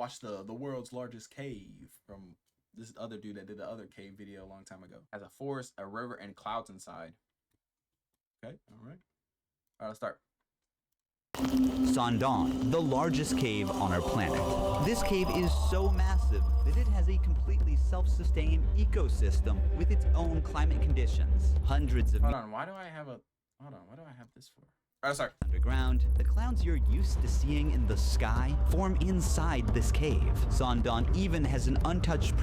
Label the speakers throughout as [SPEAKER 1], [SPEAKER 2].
[SPEAKER 1] watched the world's largest cave from this other dude that did the other cave video a long time ago. Has a forest, a river, and clouds inside. Okay, all right. All right, let's start.
[SPEAKER 2] Sangdong, the largest cave on our planet. This cave is so massive that it has a completely self-sustained ecosystem with its own climate conditions. Hundreds of
[SPEAKER 1] Hold on, why do I have this for? All right, sorry.
[SPEAKER 2] Underground, the clouds you're used to seeing in the sky form inside this cave. Sangdong even has an untouched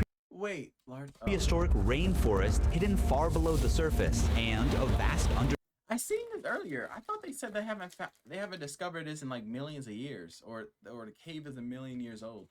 [SPEAKER 2] prehistoric rainforest hidden far below the surface and a vast
[SPEAKER 1] I seen this earlier. I thought they said they haven't discovered this in like millions of years, or the cave is 1,000,000 years old.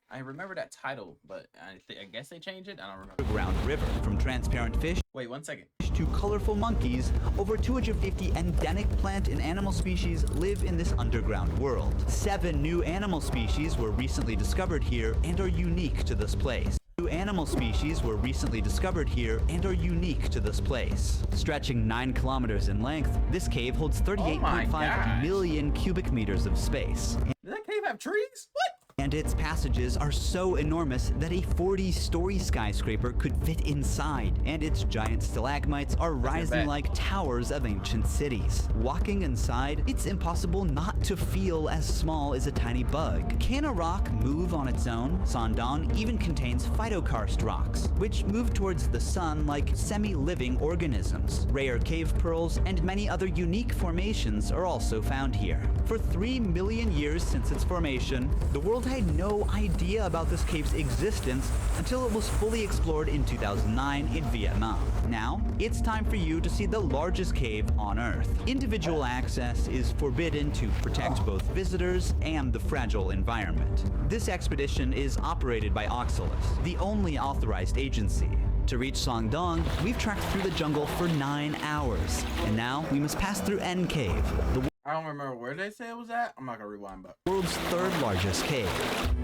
[SPEAKER 1] I remember that title, but I guess they changed it. I don't remember.
[SPEAKER 2] Underground river, from transparent fish.
[SPEAKER 1] Wait 1 second.
[SPEAKER 2] To colorful monkeys, over 250 endemic plant and animal species live in this underground world. 7 new animal species were recently discovered here and are unique to this place. New animal species were recently discovered here and are unique to this place. Stretching 9 kilometers in length, this cave holds 38.5 million cubic meters of space.
[SPEAKER 1] Does that cave have trees? What?
[SPEAKER 2] And its passages are so enormous that a 40-story skyscraper could fit inside, and its giant stalagmites are rising like towers of ancient cities. Walking inside, it's impossible not to feel as small as a tiny bug. Can a rock move on its own? Sangdong even contains phytokarst rocks, which move towards the sun like semi-living organisms. Rare cave pearls and many other unique formations are also found here. For 3 million years since its formation, the world had no idea about this cave's existence until it was fully explored in 2009 in Vietnam. Now, it's time for you to see the largest cave on Earth. Individual access is forbidden to protect both visitors and the fragile environment. This expedition is operated by Oxalis, the only authorized agency. To reach Sangdong, we've trekked through the jungle for 9 hours, and now we must pass through N Cave, the
[SPEAKER 1] I don't remember where they say it was at. I'm not gonna rewind, but
[SPEAKER 2] world's 3rd largest cave.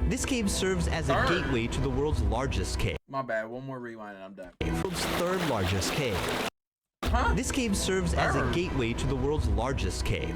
[SPEAKER 2] This cave serves as a gateway to the world's largest cave.
[SPEAKER 1] My bad. One more rewind and I'm done.
[SPEAKER 2] World's 3rd largest cave.
[SPEAKER 1] Huh?
[SPEAKER 2] This cave serves as a gateway to the world's largest cave.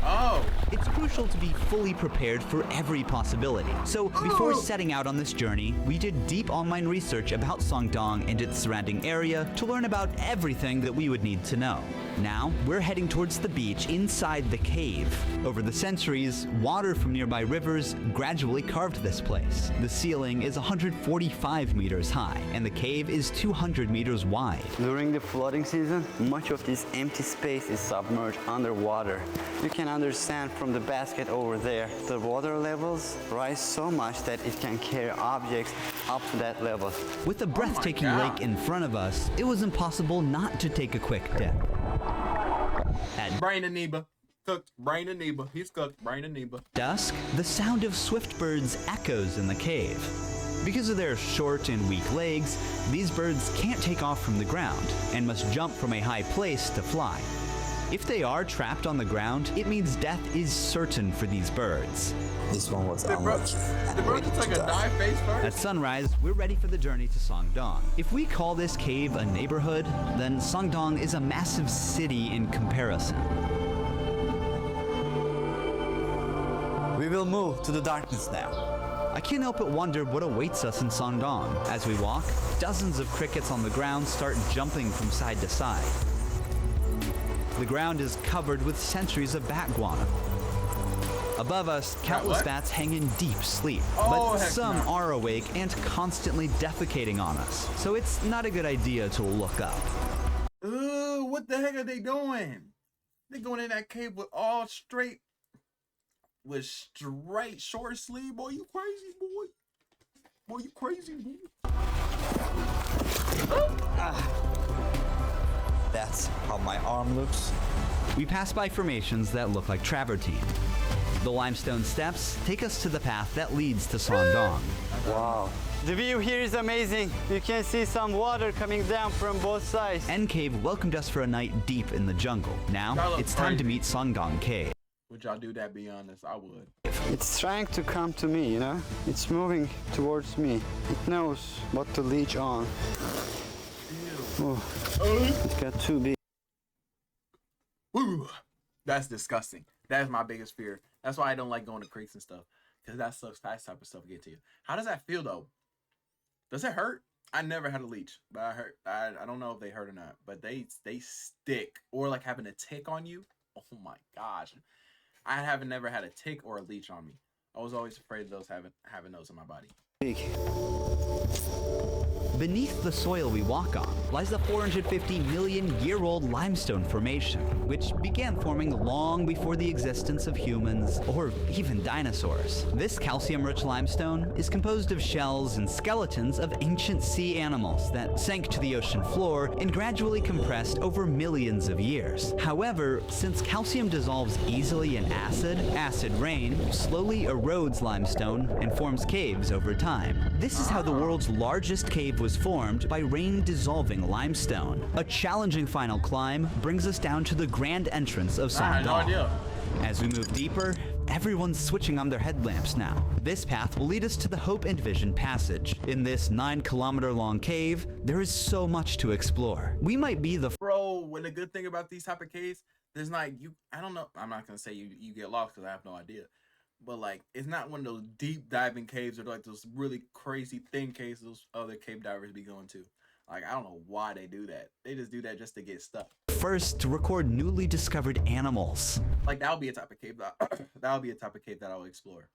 [SPEAKER 1] Oh.
[SPEAKER 2] It's crucial to be fully prepared for every possibility. So before setting out on this journey, we did deep online research about Sangdong and its surrounding area to learn about everything that we would need to know. Now, we're heading towards the beach inside the cave. Over the centuries, water from nearby rivers gradually carved this place. The ceiling is 145 meters high, and the cave is 200 meters wide.
[SPEAKER 3] During the flooding season, much of this empty space is submerged underwater. You can understand from the basket over there, the water levels rise so much that it can carry objects up to that level.
[SPEAKER 2] With a breathtaking lake in front of us, it was impossible not to take a quick dip. At
[SPEAKER 1] Brain amoeba. Cooked. Brain amoeba. He's cooked. Brain amoeba.
[SPEAKER 2] dusk, the sound of swift birds echoes in the cave. Because of their short and weak legs, these birds can't take off from the ground and must jump from a high place to fly. If they are trapped on the ground, it means death is certain for these birds.
[SPEAKER 4] This one was unlucky and
[SPEAKER 1] Bro,
[SPEAKER 4] ready
[SPEAKER 1] it's like
[SPEAKER 4] to
[SPEAKER 1] a
[SPEAKER 4] die.
[SPEAKER 1] die face first.
[SPEAKER 2] At sunrise, we're ready for the journey to Sangdong. If we call this cave a neighborhood, then Sangdong is a massive city in comparison.
[SPEAKER 3] We will move to the darkness now.
[SPEAKER 2] I can't help but wonder what awaits us in Sangdong. As we walk, dozens of crickets on the ground start jumping from side to side. The ground is covered with centuries of bat guano. Above us, countless bats hang in deep sleep, but some are awake and constantly defecating on us, so it's not a good idea to look up.
[SPEAKER 1] What the heck are they doing? They going in that cave with straight short sleeve. Boy, you crazy, boy. Boy, you crazy, boy.
[SPEAKER 4] That's how my arm looks.
[SPEAKER 2] We pass by formations that look like travertine. The limestone steps take us to the path that leads to Sangdong.
[SPEAKER 3] Wow. The view here is amazing. You can see some water coming down from both sides.
[SPEAKER 2] N Cave welcomed us for a night deep in the jungle. Now, it's time to meet Sangdong Cave.
[SPEAKER 1] Would y'all do that? Be honest, I would.
[SPEAKER 3] It's trying to come to me, you know? It's moving towards me. It knows what to leech on. Oh, it got too big.
[SPEAKER 1] Woo! That's disgusting. That's my biggest fear. That's why I don't like going to creeks and stuff. because that type of stuff get to you. How does that feel though? Does it hurt? I never had a leech, but I don't know if they hurt or not. But they stick, or like having a tick on you. Oh my gosh, I haven't never had a tick or a leech on me. I was always afraid of those having those in my body.
[SPEAKER 2] Beneath the soil we walk on lies the 450 million year old limestone formation, which began forming long before the existence of humans or even dinosaurs. This calcium-rich limestone is composed of shells and skeletons of ancient sea animals that sank to the ocean floor and gradually compressed over millions of years. However, since calcium dissolves easily in acid rain slowly erodes limestone and forms caves over time. This is how the world's largest cave was formed, by rain dissolving limestone. A challenging final climb brings us down to the grand entrance of Sandal.
[SPEAKER 1] No idea.
[SPEAKER 2] As we move deeper, everyone's switching on their headlamps now. This path will lead us to the Hope and Vision Passage. In this 9-kilometer-long cave, there is so much to explore. We might be the
[SPEAKER 1] Bro, when the good thing about these type of caves, there's not I don't know. I'm not gonna say you get lost because I have no idea. But like, it's not one of those deep diving caves or like those really crazy thin caves those other cave divers be going to. Like, I don't know why they do that. They just do that just to get stuck.
[SPEAKER 2] first to record newly discovered animals.
[SPEAKER 1] Like, that would be a type of cave that would be a type of cave that I would explore.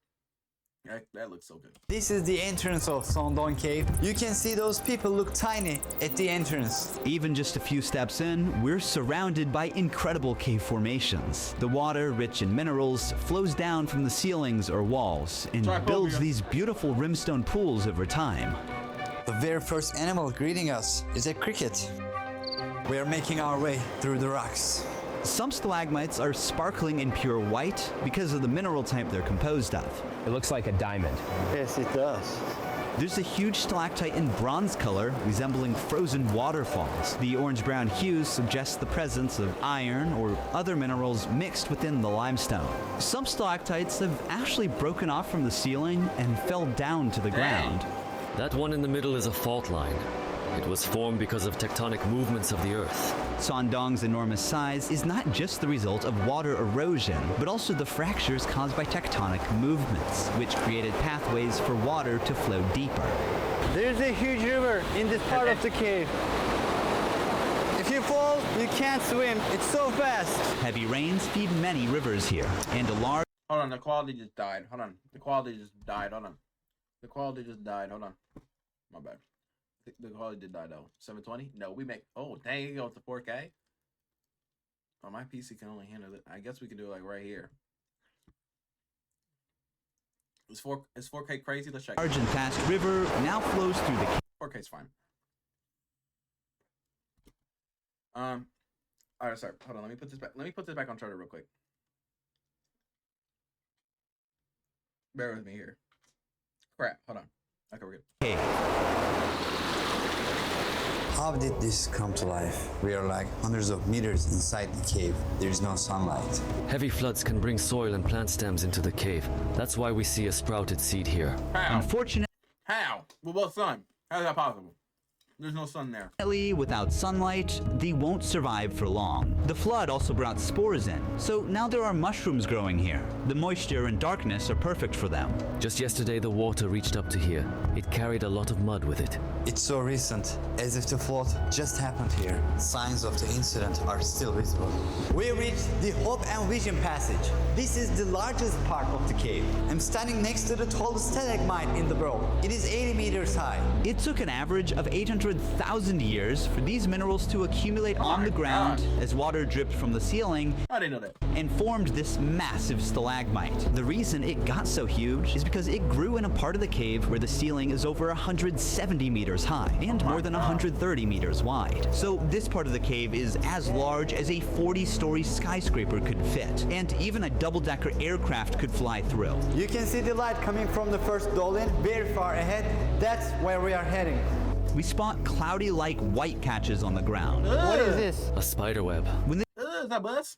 [SPEAKER 1] That looks so good.
[SPEAKER 3] This is the entrance of Sondon Cave. You can see those people look tiny at the entrance.
[SPEAKER 2] Even just a few steps in, we're surrounded by incredible cave formations. The water, rich in minerals, flows down from the ceilings or walls and builds these beautiful rimstone pools over time.
[SPEAKER 3] The very first animal greeting us is a cricket. We are making our way through the rocks.
[SPEAKER 2] Some stalagmites are sparkling in pure white because of the mineral type they're composed of.
[SPEAKER 5] It looks like a diamond.
[SPEAKER 3] Yes, it does.
[SPEAKER 2] There's a huge stalactite in bronze color, resembling frozen waterfalls. The orange-brown hue suggests the presence of iron or other minerals mixed within the limestone. Some stalactites have actually broken off from the ceiling and fell down to the ground.
[SPEAKER 6] That one in the middle is a fault line. It was formed because of tectonic movements of the Earth.
[SPEAKER 2] Sondong's enormous size is not just the result of water erosion, but also the fractures caused by tectonic movements, which created pathways for water to flow deeper.
[SPEAKER 3] There's a huge river in this part of the cave. If you fall, you can't swim. It's so fast.
[SPEAKER 2] Heavy rains feed many rivers here, and a large...
[SPEAKER 1] Hold on, the quality just died. Hold on. The quality just died. Hold on. The quality just died. Hold on. My bad. The quality did die though. 720? No, we make. Oh, dang, it goes to 4K. Oh, my PC can only handle it. I guess we can do it like right here. Is 4K crazy? Let's check.
[SPEAKER 2] large and fast river now flows through the...
[SPEAKER 1] 4K's fine. All right, sorry. Hold on. Let me put this back. Let me put this back on charter real quick. Bear with me here. Crap. Hold on. Okay, we're good.
[SPEAKER 2] cave.
[SPEAKER 3] How did this come to life? We are like hundreds of meters inside the cave. There is no sunlight.
[SPEAKER 6] Heavy floods can bring soil and plant stems into the cave. That's why we see a sprouted seed here.
[SPEAKER 1] How?
[SPEAKER 2] Unfortunately,
[SPEAKER 1] How? With what sun? How is that possible? There's no sun there.
[SPEAKER 2] without sunlight, they won't survive for long. The flood also brought spores in, so now there are mushrooms growing here. The moisture and darkness are perfect for them.
[SPEAKER 6] Just yesterday, the water reached up to here. It carried a lot of mud with it.
[SPEAKER 3] It's so recent, as if the flood just happened here. Signs of the incident are still visible. We reached the Hope and Vision Passage. This is the largest part of the cave. I'm standing next to the tallest stalagmite in the world. It is 80 meters high.
[SPEAKER 2] It took an average of 800,000 years for these minerals to accumulate on the ground as water dripped from the ceiling
[SPEAKER 1] I didn't know that.
[SPEAKER 2] and formed this massive stalagmite. The reason it got so huge is because it grew in a part of the cave where the ceiling is over 170 meters high and more than 130 meters wide. So this part of the cave is as large as a 40-story skyscraper could fit, and even a double-decker aircraft could fly through.
[SPEAKER 3] You can see the light coming from the first dolin very far ahead. That's where we are heading.
[SPEAKER 2] We spot cloudy-like white catches on the ground.
[SPEAKER 3] What is this?
[SPEAKER 6] A spider web.
[SPEAKER 1] Is that bus?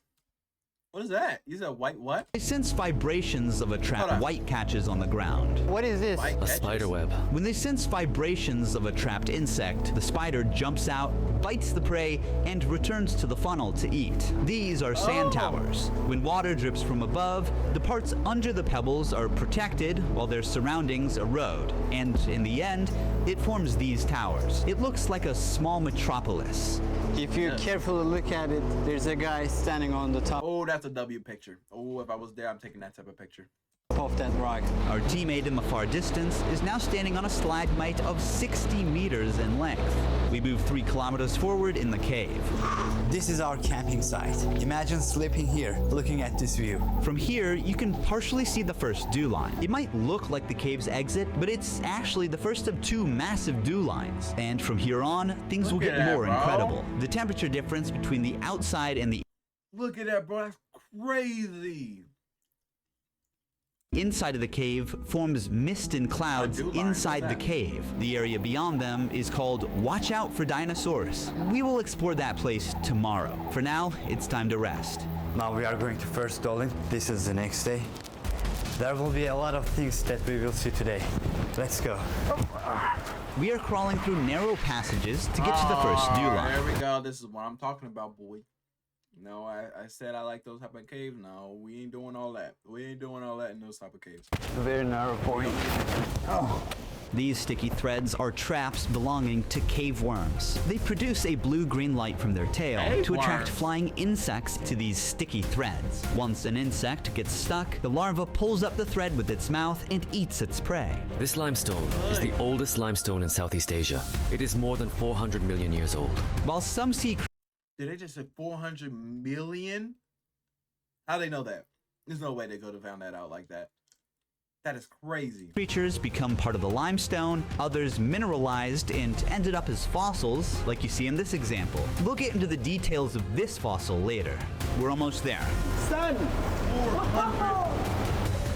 [SPEAKER 1] What is that? You said white what?
[SPEAKER 2] They sense vibrations of a
[SPEAKER 1] Hold
[SPEAKER 2] trap
[SPEAKER 1] on.
[SPEAKER 2] white catches on the ground.
[SPEAKER 3] What is this?
[SPEAKER 1] White
[SPEAKER 6] A
[SPEAKER 1] catches.
[SPEAKER 6] spider web.
[SPEAKER 2] When they sense vibrations of a trapped insect, the spider jumps out, bites the prey, and returns to the funnel to eat. These are sand towers. When water drips from above, the parts under the pebbles are protected while their surroundings erode. And in the end, it forms these towers. It looks like a small metropolis.
[SPEAKER 3] If you carefully look at it, there's a guy standing on the top
[SPEAKER 1] Oh, that's a W picture. Oh, if I was there, I'm taking that type of picture.
[SPEAKER 3] of that rock.
[SPEAKER 2] Our teammate in the far distance is now standing on a stalagmite of 60 meters in length. We move 3 kilometers forward in the cave.
[SPEAKER 3] This is our camping site. Imagine sleeping here, looking at this view.
[SPEAKER 2] From here, you can partially see the first dew line. It might look like the cave's exit, but it's actually the first of 2 massive dew lines. And from here on, things will
[SPEAKER 1] Look
[SPEAKER 2] get
[SPEAKER 1] at that,
[SPEAKER 2] more
[SPEAKER 1] bro.
[SPEAKER 2] incredible. The temperature difference between the outside and the
[SPEAKER 1] Look at that, bro. That's crazy.
[SPEAKER 2] inside of the cave forms mist and clouds
[SPEAKER 1] dew line,
[SPEAKER 2] inside
[SPEAKER 1] what's
[SPEAKER 2] the
[SPEAKER 1] that?
[SPEAKER 2] cave. The area beyond them is called Watch Out for Dinosaurs. We will explore that place tomorrow. For now, it's time to rest.
[SPEAKER 3] Now we are going to first Dolin. This is the next day. There will be a lot of things that we will see today. Let's go.
[SPEAKER 2] We are crawling through narrow passages to get to the first dew line.
[SPEAKER 1] There we go. This is what I'm talking about, boy. No, I said I like those type of caves. No, we ain't doing all that. We ain't doing all that in those type of caves.
[SPEAKER 3] Very narrow point.
[SPEAKER 2] These sticky threads are traps belonging to cave worms. They produce a blue-green light from their tail
[SPEAKER 1] Cave
[SPEAKER 2] to attract
[SPEAKER 1] worms.
[SPEAKER 2] flying insects to these sticky threads. Once an insect gets stuck, the larva pulls up the thread with its mouth and eats its prey.
[SPEAKER 6] This limestone is the oldest limestone in Southeast Asia. It is more than 400 million years old.
[SPEAKER 2] While some sea
[SPEAKER 1] Did they just say 400 million? How they know that? There's no way they could have found that out like that. That is crazy.
[SPEAKER 2] creatures become part of the limestone, others mineralized and ended up as fossils, like you see in this example. We'll get into the details of this fossil later. We're almost there.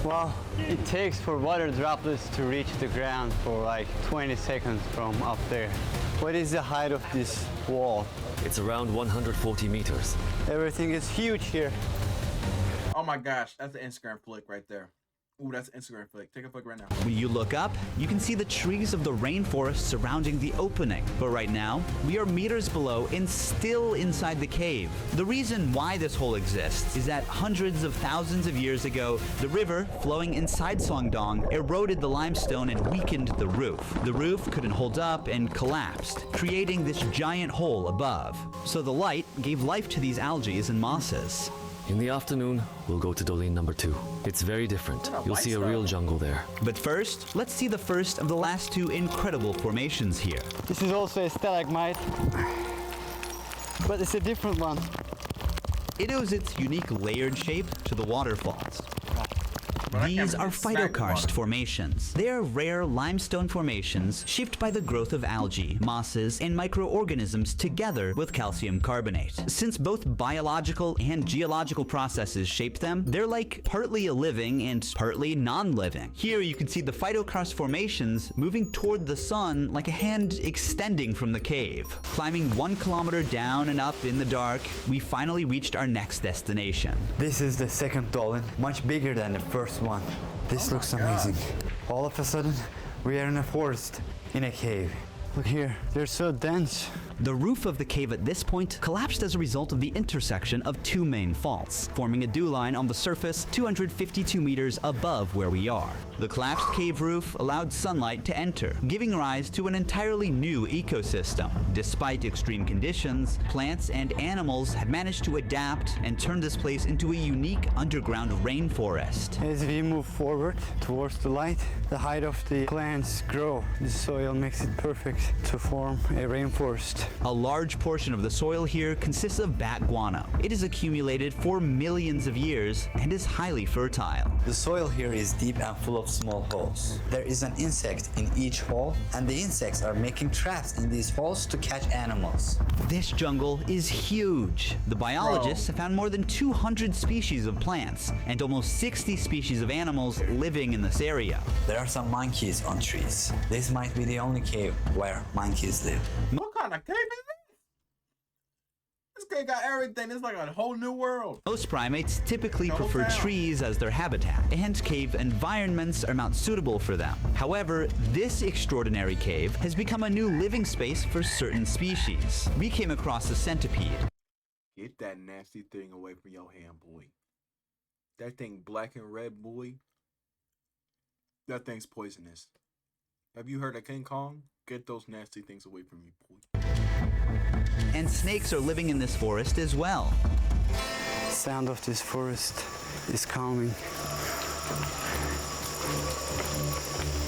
[SPEAKER 3] Well, it takes for water droplets to reach the ground for like 20 seconds from up there. What is the height of this wall?
[SPEAKER 6] It's around 140 meters.
[SPEAKER 3] Everything is huge here.
[SPEAKER 1] Oh my gosh, that's an Instagram flick right there. Ooh, that's an Instagram flick. Take a flick right now.
[SPEAKER 2] When you look up, you can see the trees of the rainforest surrounding the opening. But right now, we are meters below and still inside the cave. The reason why this hole exists is that hundreds of thousands of years ago, the river flowing inside Songdong eroded the limestone and weakened the roof. The roof couldn't hold up and collapsed, creating this giant hole above. So the light gave life to these algae and mosses.
[SPEAKER 6] In the afternoon, we'll go to Dolin number 2. It's very different. You'll see a real jungle there.
[SPEAKER 2] But first, let's see the first of the last 2 incredible formations here.
[SPEAKER 3] This is also a stalagmite, but it's a different one.
[SPEAKER 2] It owes its unique layered shape to the waterfalls.
[SPEAKER 1] But I can't
[SPEAKER 2] These are
[SPEAKER 1] really smack the
[SPEAKER 2] phytokarst
[SPEAKER 1] water.
[SPEAKER 2] formations. They are rare limestone formations shaped by the growth of algae, mosses, and microorganisms together with calcium carbonate. Since both biological and geological processes shape them, they're like partly a living and partly non-living. Here you can see the phytokarst formations moving toward the sun like a hand extending from the cave. Climbing 1 kilometer down and up in the dark, we finally reached our next destination.
[SPEAKER 3] This is the second Dolin, much bigger than the first one. This looks amazing. All of a sudden, we are in a forest, in a cave. Look here, they're so dense.
[SPEAKER 2] The roof of the cave at this point collapsed as a result of the intersection of 2 main faults, forming a dew line on the surface 252 meters above where we are. The collapsed cave roof allowed sunlight to enter, giving rise to an entirely new ecosystem. Despite extreme conditions, plants and animals have managed to adapt and turn this place into a unique underground rainforest.
[SPEAKER 3] As we move forward towards the light, the height of the plants grow. The soil makes it perfect to form a rainforest.
[SPEAKER 2] A large portion of the soil here consists of bat guano. It is accumulated for millions of years and is highly fertile.
[SPEAKER 4] The soil here is deep and full of small holes. There is an insect in each hole, and the insects are making traps in these holes to catch animals.
[SPEAKER 2] This jungle is huge. The biologists have found more than 200 species of plants and almost 60 species of animals living in this area.
[SPEAKER 4] There are some monkeys on trees. This might be the only cave where monkeys live.
[SPEAKER 1] What kind of cave is this? This guy got everything. It's like a whole new world.
[SPEAKER 2] Most primates typically
[SPEAKER 1] The whole
[SPEAKER 2] prefer
[SPEAKER 1] town.
[SPEAKER 2] trees as their habitat, and cave environments are not suitable for them. However, this extraordinary cave has become a new living space for certain species. We came across a centipede.
[SPEAKER 5] Get that nasty thing away from your hand, boy. That thing black and red, boy. That thing's poisonous. Have you heard of King Kong? Get those nasty things away from me, boy.
[SPEAKER 2] And snakes are living in this forest as well.
[SPEAKER 3] Sound of this forest is calming.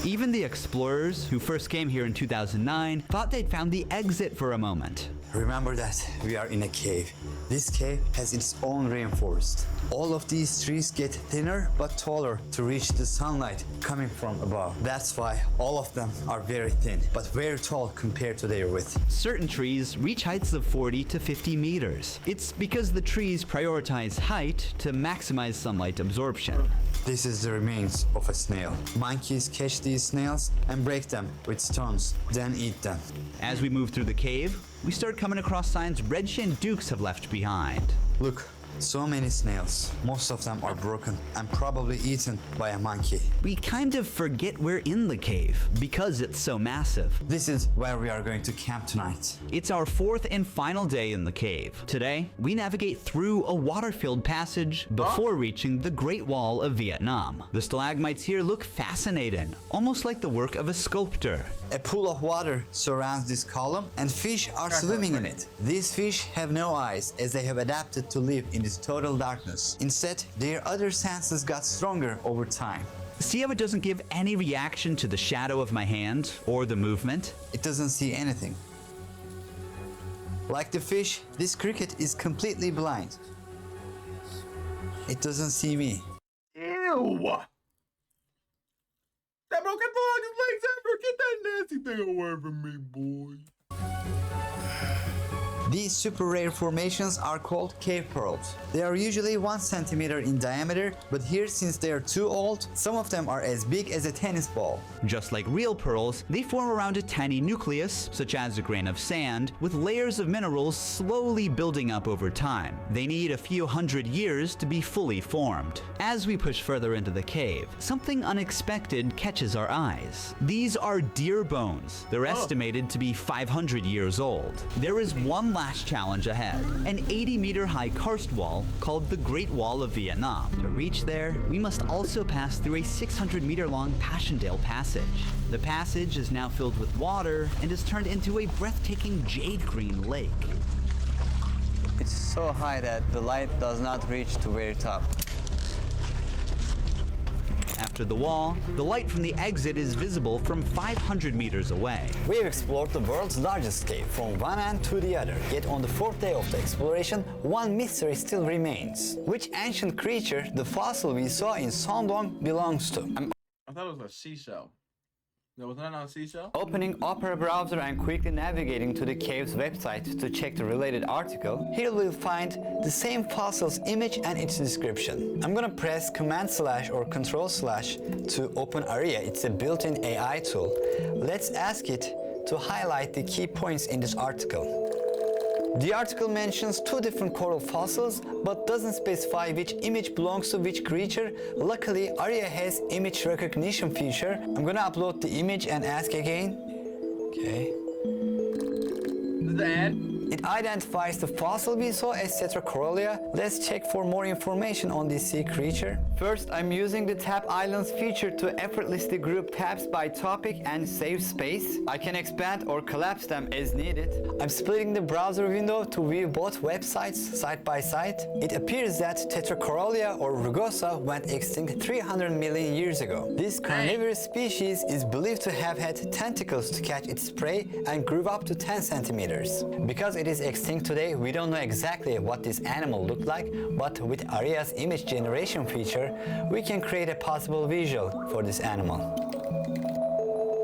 [SPEAKER 2] Even the explorers who first came here in 2009 thought they'd found the exit for a moment.
[SPEAKER 4] Remember that we are in a cave. This cave has its own rainforest. All of these trees get thinner but taller to reach the sunlight coming from above. That's why all of them are very thin, but very tall compared to their width.
[SPEAKER 2] Certain trees reach heights of 40 to 50 meters. It's because the trees prioritize height to maximize sunlight absorption.
[SPEAKER 4] This is the remains of a snail. Monkeys catch these snails and break them with stones, then eat them.
[SPEAKER 2] As we move through the cave, we start coming across signs red-shinned dukes have left behind.
[SPEAKER 4] Look, so many snails. Most of them are broken and probably eaten by a monkey.
[SPEAKER 2] We kind of forget we're in the cave because it's so massive.
[SPEAKER 4] This is where we are going to camp tonight.
[SPEAKER 2] It's our fourth and final day in the cave. Today, we navigate through a water-filled passage before reaching the Great Wall of Vietnam. The stalagmites here look fascinating, almost like the work of a sculptor.
[SPEAKER 4] A pool of water surrounds this column and fish are swimming in it. These fish have no eyes as they have adapted to live in this total darkness. Instead, their other senses got stronger over time.
[SPEAKER 2] See how it doesn't give any reaction to the shadow of my hand or the movement?
[SPEAKER 4] It doesn't see anything. Like the fish, this cricket is completely blind. It doesn't see me.
[SPEAKER 1] Ew. That bro, get the longest legs ever. Get that nasty thing away from me, boy.
[SPEAKER 4] These super rare formations are called cave pearls. They are usually 1 centimeter in diameter, but here, since they are too old, some of them are as big as a tennis ball.
[SPEAKER 2] Just like real pearls, they form around a tiny nucleus, such as a grain of sand, with layers of minerals slowly building up over time. They need a few hundred years to be fully formed. As we push further into the cave, something unexpected catches our eyes. These are deer bones. They're estimated to be 500 years old. There is one last challenge ahead, an 80-meter high karst wall called the Great Wall of Vietnam. To reach there, we must also pass through a 600-meter long Passchendaele passage. The passage is now filled with water and is turned into a breathtaking jade green lake.
[SPEAKER 3] It's so high that the light does not reach to very top.
[SPEAKER 2] After the wall, the light from the exit is visible from 500 meters away.
[SPEAKER 4] We have explored the world's largest cave from one end to the other. Yet on the 4th day of the exploration, one mystery still remains. Which ancient creature the fossil we saw in Sondong belongs to?
[SPEAKER 1] I thought it was a seashell. No, was that not a seashell?
[SPEAKER 4] Opening Opera browser and quickly navigating to the cave's website to check the related article, here we'll find the same fossil's image and its description. I'm gonna press Command/ or Control/ to open Aria. It's a built-in AI tool. Let's ask it to highlight the key points in this article. The article mentions 2 different coral fossils, but doesn't specify which image belongs to which creature. Luckily, Aria has image recognition feature. I'm gonna upload the image and ask again. Okay.
[SPEAKER 1] This is the ad.
[SPEAKER 4] It identifies the fossil we saw as Tetracorolia. Let's check for more information on this sea creature. First, I'm using the Tab Islands feature to effortlessly group tabs by topic and save space. I can expand or collapse them as needed. I'm splitting the browser window to view both websites side by side. It appears that Tetracorolia or rugosa went extinct 300 million years ago. This carnivorous species is believed to have had tentacles to catch its prey and grew up to 10 centimeters. Because it is extinct today, we don't know exactly what this animal looked like, but with Aria's image generation feature, we can create a possible visual for this animal.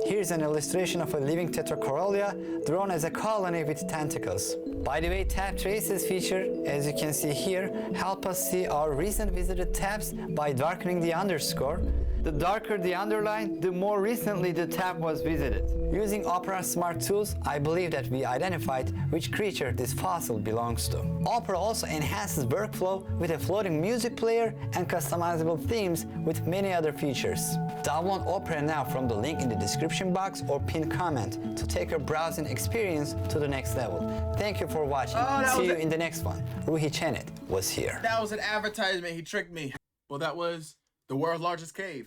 [SPEAKER 4] Here's an illustration of a living Tetracorolia drawn as a colony with tentacles. By the way, tab traces feature, as you can see here, help us see our recent visited tabs by darkening the underscore. The darker the underline, the more recently the tab was visited. Using Opera Smart Tools, I believe that we identified which creature this fossil belongs to. Opera also enhances workflow with a floating music player and customizable themes with many other features. Download Opera now from the link in the description box or pinned comment to take your browsing experience to the next level. Thank you for watching. See you in the next one. Ruhi Chenet was here.
[SPEAKER 1] That was an advertisement. He tricked me. Well, that was the world's largest cave.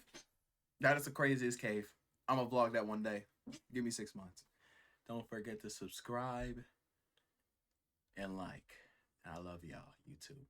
[SPEAKER 1] That is the craziest cave. I'm gonna vlog that one day. Give me 6 months. Don't forget to subscribe and like. I love y'all, YouTube.